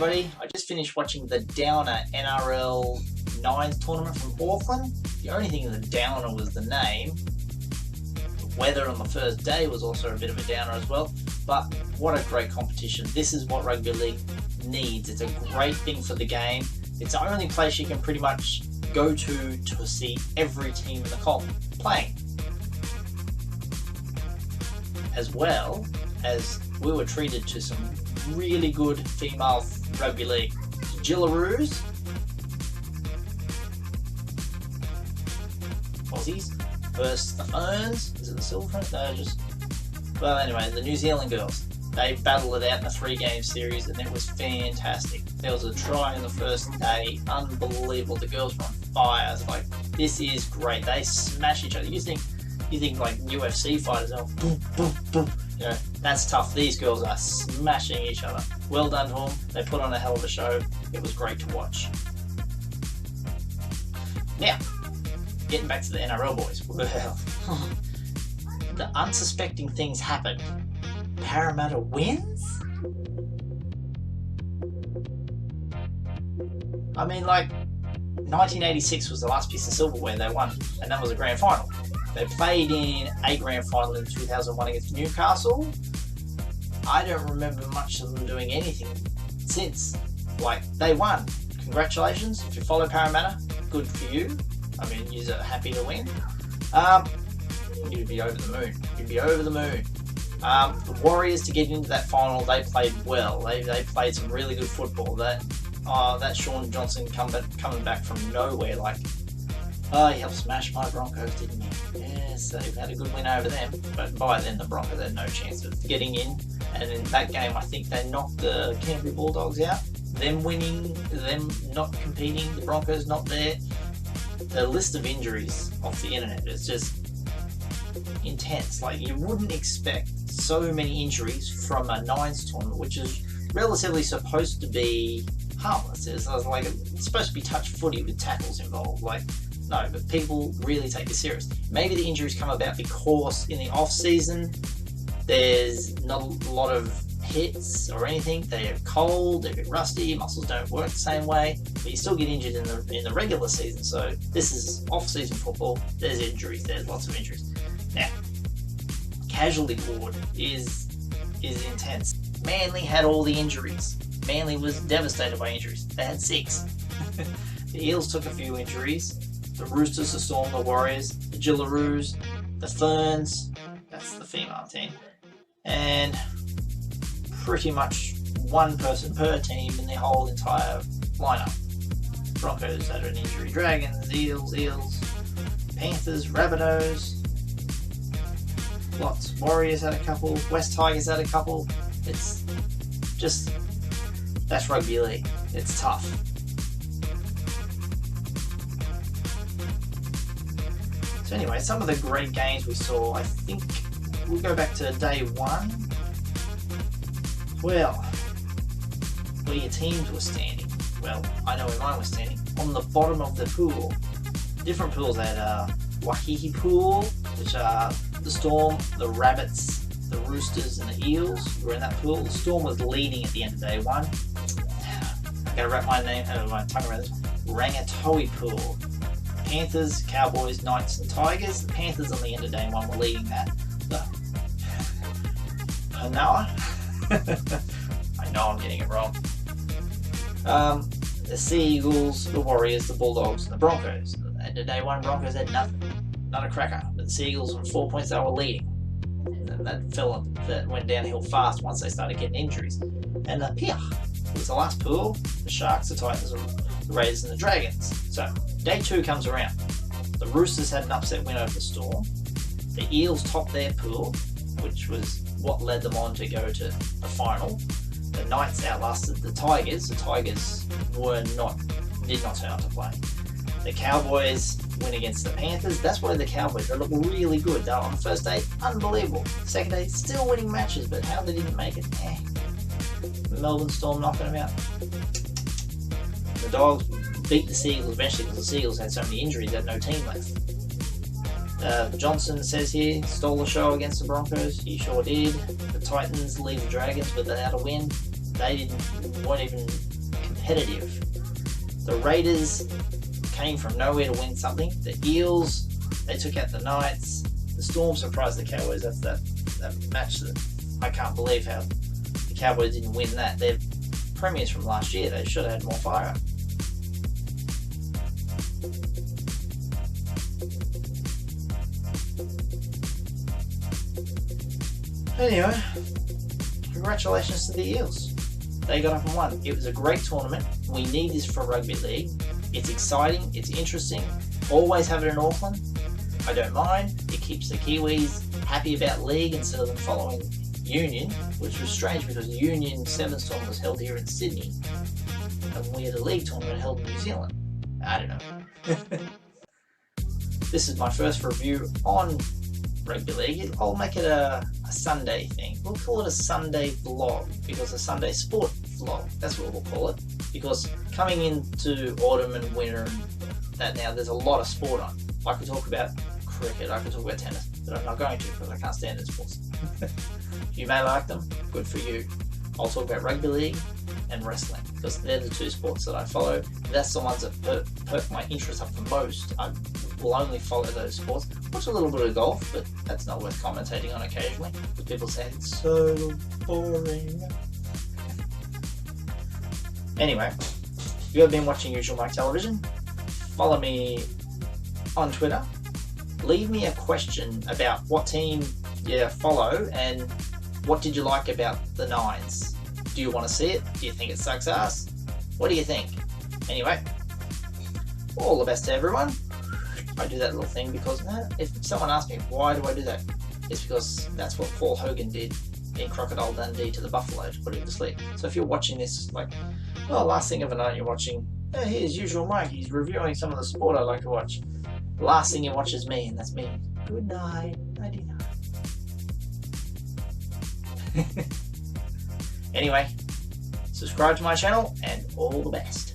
everybody. I just finished watching the downer NRL 9s tournament from Auckland. The only thing the downer was the name. The weather on the first day was also a bit of a downer as well. But what a great competition. This is what rugby league needs. It's a great thing for the game. It's the only place you can pretty much go to see every team in the comp playing. As well as we were treated to some really good female rugby league. Gillaroos, Aussies, versus the Ferns. Is it the Silver? No, just... Well, anyway, the New Zealand girls. They battled it out in a 3-game series and it was fantastic. There was a try in the first day, unbelievable. The girls were on fire. It's like, this is great. They smash each other. You think like UFC fighters, oh, boom, boom, boom. You know, that's tough. These girls are smashing each other. Well done to them. They put on a hell of a show. It was great to watch. Now, getting back to the NRL boys. Well, the unsuspecting things happened. Parramatta wins? I mean, like, 1986 was the last piece of silverware they won, and that was a grand final. They played in a grand final in 2001 against Newcastle. I don't remember much of them doing anything since. Like, they won. Congratulations. If you follow Parramatta, good for you. I mean, you're happy to win. You'd be over the moon. You'd be over the moon. The Warriors, to get into that final, they played well. They played some really good football. That Sean Johnson coming back from nowhere, like, he helped smash my Broncos, didn't he? Yes, they've had a good win over them. But by then, the Broncos had no chance of getting in. And in that game, I think they knocked the Canterbury Bulldogs out. Them winning, them not competing, the Broncos not there. The list of injuries off the internet is just intense. Like, you wouldn't expect so many injuries from a 9s tournament, which is relatively supposed to be harmless. It's like, it's supposed to be touch footy with tackles involved. Like, no, but people really take this serious. Maybe the injuries come about because in the off season there's not a lot of hits or anything. They're cold, they're a bit rusty, muscles don't work the same way, but you still get injured in the regular season. So this is off season football. There's injuries. There's lots of injuries. Now, casualty ward is intense. Manly had all the injuries. Manly was devastated by injuries. They had 6. The Eels took a few injuries. The Roosters, the Storm, the Warriors, the Gillaroos, the Ferns, that's the female team, and pretty much one person per team in the whole entire lineup. Broncos had an injury. Dragons, Eels, Panthers, Rabbitohs, lots. Warriors had a couple. West Tigers had a couple. It's just, that's rugby league. It's tough. So anyway, some of the great games we saw, I think we'll go back to day 1. Well, where your teams were standing. Well, I know where mine was standing. On the bottom of the pool. Different pools. They had Wahihi pool, which are the Storm, the Rabbits, the Roosters, and the Eels were in that pool. The Storm was leading at the end of day 1. I gotta wrap my tongue around this. Rangatohi pool. Panthers, Cowboys, Knights, and Tigers. The Panthers on the end of day 1 were leading that. The Panoa. I know I'm getting it wrong. The Sea Eagles, the Warriors, the Bulldogs, and the Broncos. At the end of day 1, Broncos had nothing. Not a cracker. But the Sea Eagles, on 4 points, they were leading. And that went downhill fast once they started getting injuries. And the Pia was the last pool. The Sharks, the Titans, the Raiders, and the Dragons. So, day 2 comes around. The Roosters had an upset win over the Storm. The Eels topped their pool, which was what led them on to go to the final. The Knights outlasted the Tigers. The Tigers did not turn up to play. The Cowboys win against the Panthers. That's why the Cowboys, they look really good. They were on the first day, unbelievable. Second day, still winning matches, but how they didn't make it, The Melbourne Storm knocking them out. The Dogs beat the Seagulls eventually because the Seagulls had so many injuries, they had no team left. Johnson says here, stole the show against the Broncos. He sure did. The Titans leave the Dragons without a win. weren't even competitive. The Raiders came from nowhere to win something. The Eels, they took out the Knights. The Storm surprised the Cowboys. That's that match that I can't believe how the Cowboys didn't win that. They're premiers from last year. They should have had more fire. Anyway, congratulations to the Eels. They got up and won. It was a great tournament. We need this for rugby league. It's exciting. It's interesting. Always have it in Auckland. I don't mind. It keeps the Kiwis happy about league instead of them following Union, which was strange because Union Sevens tournament was held here in Sydney, and we had a league tournament held in New Zealand. I don't know. This is my first review on rugby league. I'll make it a Sunday thing. We'll call it a Sunday vlog, because a Sunday sport vlog. That's what we'll call it. Because coming into autumn and winter and that now, there's a lot of sport on. I could talk about cricket, I could talk about tennis, but I'm not going to because I can't stand those sports. You may like them, good for you. I'll talk about rugby league and wrestling, because they're the two sports that I follow. That's the ones that perk my interest up the most. I will only follow those sports. Watch a little bit of golf, but that's not worth commentating on occasionally, because people say it's so boring. Anyway, if you have been watching Usualmike Television, follow me on Twitter. Leave me a question about what team you follow and what did you like about the Nines. Do you want to see it? Do you think it sucks ass? What do you think? Anyway, all the best to everyone. I do that little thing because if someone asks me why do I do that, it's because that's what Paul Hogan did in Crocodile Dundee to the buffalo to put him to sleep. So if you're watching this, like, well, last thing of the night you're watching, here's Usualmike, he's reviewing some of the sport I like to watch. The last thing you watch is me, and that's me. Good night. Nighty night. Anyway, subscribe to my channel, and all the best.